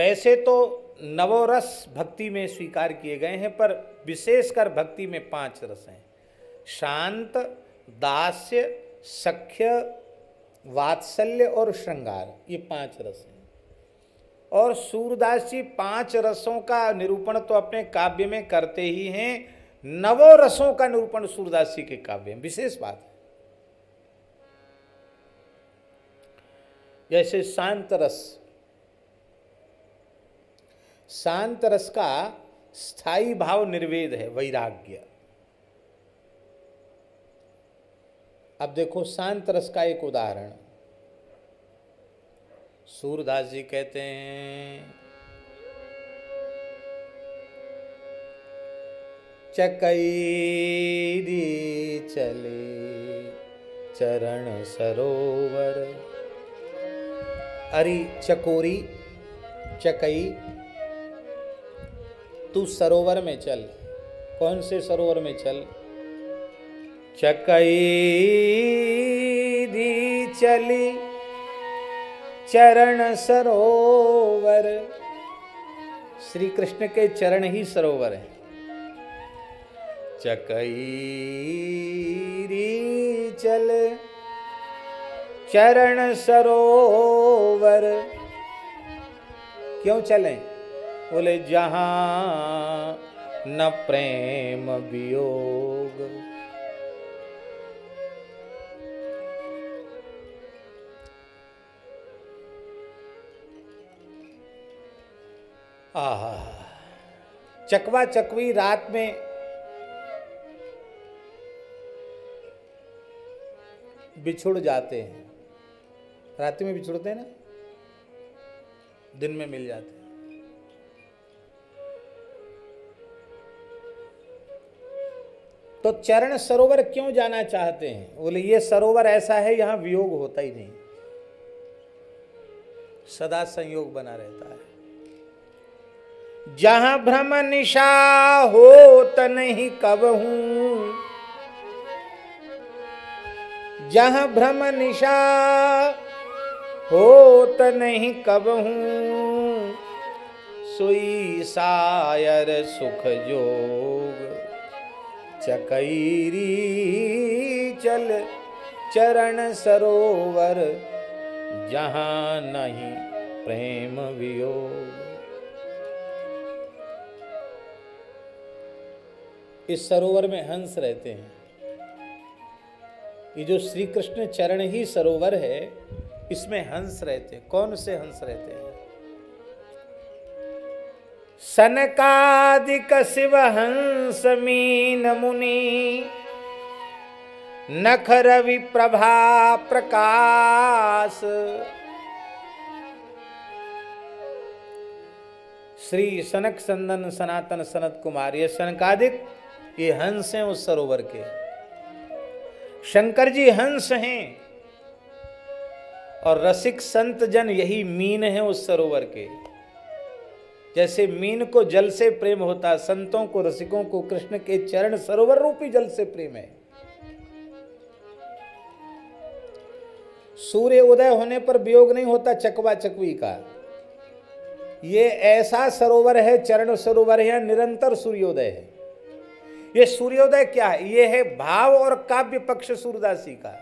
वैसे तो नवोरस भक्ति में स्वीकार किए गए हैं, पर विशेषकर भक्ति में 5 रस हैं। शांत, दास्य, सख्य, वात्सल्य और श्रृंगार, ये 5 रस हैं। और सूरदास जी 5 रसों का निरूपण तो अपने काव्य में करते ही हैं, नवो रसों का निरूपण सूरदास जी के काव्य में विशेष बात है। जैसे शांत रस, शांत रस का स्थायी भाव निर्वेद है, वैराग्य। अब देखो शांत रस का एक उदाहरण सूरदास जी कहते हैं, चकैरी चले चरण सरोवर। अरे चकोरी, चकई, तू सरोवर में चल। कौन से सरोवर में चल? चकई दी चली चरण सरोवर। श्री कृष्ण के चरण ही सरोवर है। चकई दी चल चरण सरोवर। क्यों चलें? बोले जहां न प्रेम वियोग। आहा, चकवा चकवी रात में बिछुड़ जाते हैं। रात में बिछुड़ते हैं ना, दिन में मिल जाते हैं। तो चरण सरोवर क्यों जाना चाहते हैं? बोले ये सरोवर ऐसा है, यहां वियोग होता ही नहीं, सदा संयोग बना रहता है। जहां भ्रम निशा होत नहीं कबहूं, जहां भ्रम निशा होत नहीं कबहूं, सोई सायर सुख जोग। चकैरी चल चरण सरोवर, जहां नहीं प्रेम वियोग। इस सरोवर में हंस रहते हैं। ये जो श्री कृष्ण चरण ही सरोवर है, इसमें हंस रहते हैं। कौन से हंस रहते हैं? सनकादिक शिव हंस मीन मुनि, नख रवि प्रभा प्रकाश। श्री सनक संदन सनातन सनत कुमार, ये सनकादिक ये हंस हैं उस सरोवर के। शंकर जी हंस हैं और रसिक संत जन यही मीन हैं उस सरोवर के। जैसे मीन को जल से प्रेम होता, संतों को रसिकों को कृष्ण के चरण सरोवर रूपी जल से प्रेम है। सूर्य उदय होने पर वियोग नहीं होता चकवा चकवी का। ये ऐसा सरोवर है, चरण सरोवर है, निरंतर सूर्योदय है। ये सूर्योदय क्या है? ये है भाव और काव्य पक्ष सूरदासी का।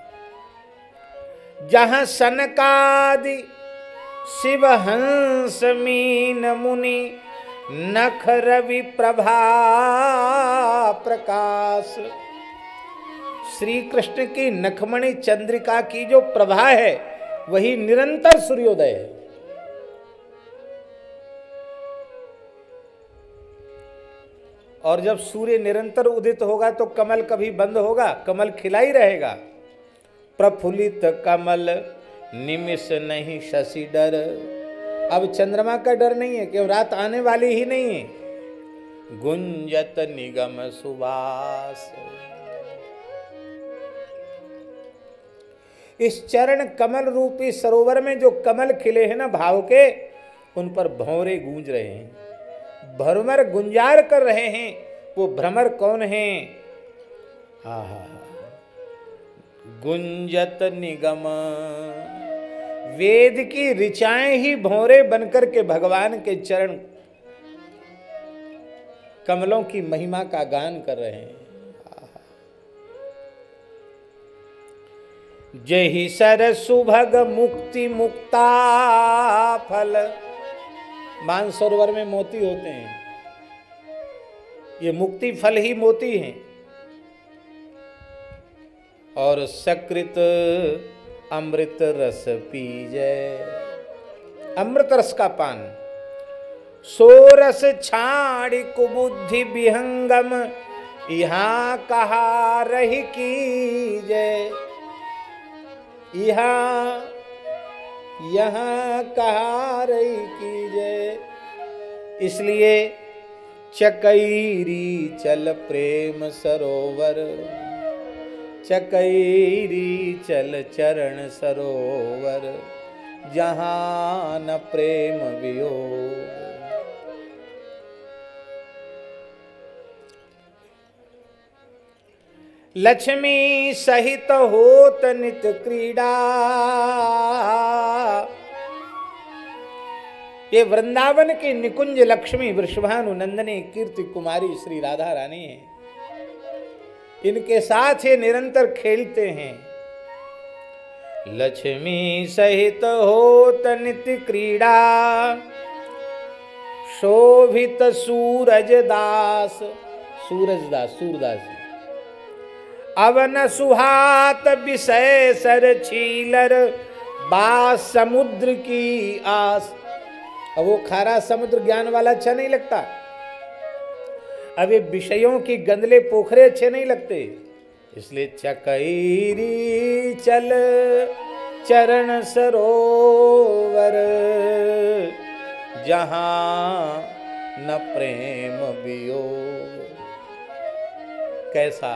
जहां सनकादि शिव हंस मीन मुनि, नख रवि प्रभा प्रकाश। श्री कृष्ण की नखमणि चंद्रिका की जो प्रभा है, वही निरंतर सूर्योदय है। और जब सूर्य निरंतर उदित होगा तो कमल कभी बंद होगा? कमल खिला ही रहेगा। प्रफुल्लित कमल निमिष नहीं शशि डर। अब चंद्रमा का डर नहीं है, क्यों? रात आने वाली ही नहीं है। गुंजत निगम सुवास। इस चरण कमल रूपी सरोवर में जो कमल खिले हैं ना भाव के, उन पर भंवरे गूंज रहे हैं, भ्रमर गुंजार कर रहे हैं। वो भ्रमर कौन है? गुंजत निगम वेद की ऋचाएं ही भौरे बनकर के भगवान के चरण कमलों की महिमा का गान कर रहे हैं। जहि सर सुभग मुक्ति मुक्ता फल, मानसरोवर में मोती होते हैं, ये मुक्ति फल ही मोती हैं। और सकृत अमृत रस पीजै, अमृत रस का पान। सोरस छाड़ी कुबुद्धि विहंगम, यहाँ कहा रही कीजै, यहाँ कहा रही कीजै। इसलिए चकैरी चल प्रेम सरोवर, चकैरी चल चरण सरोवर, जहाँ न प्रेम वियोग। लक्ष्मी सहित होत नित क्रीड़ा, ये वृंदावन के निकुंज लक्ष्मी वृषभानु नंदनी कीर्ति कुमारी श्री राधा रानी है। इनके साथ ये निरंतर खेलते हैं। लक्ष्मी सहित होत नित क्रीड़ा, शोभित सूरज दास, सूरदास अवन सुहात विषय सर छीलर, बास समुद्र की आस। अब वो खारा समुद्र ज्ञान वाला अच्छा नहीं लगता, अब ये विषयों की गंदले पोखरे अच्छे नहीं लगते। इसलिए चकैरी चल चरण सरोवर, जहां न प्रेम वियोग। कैसा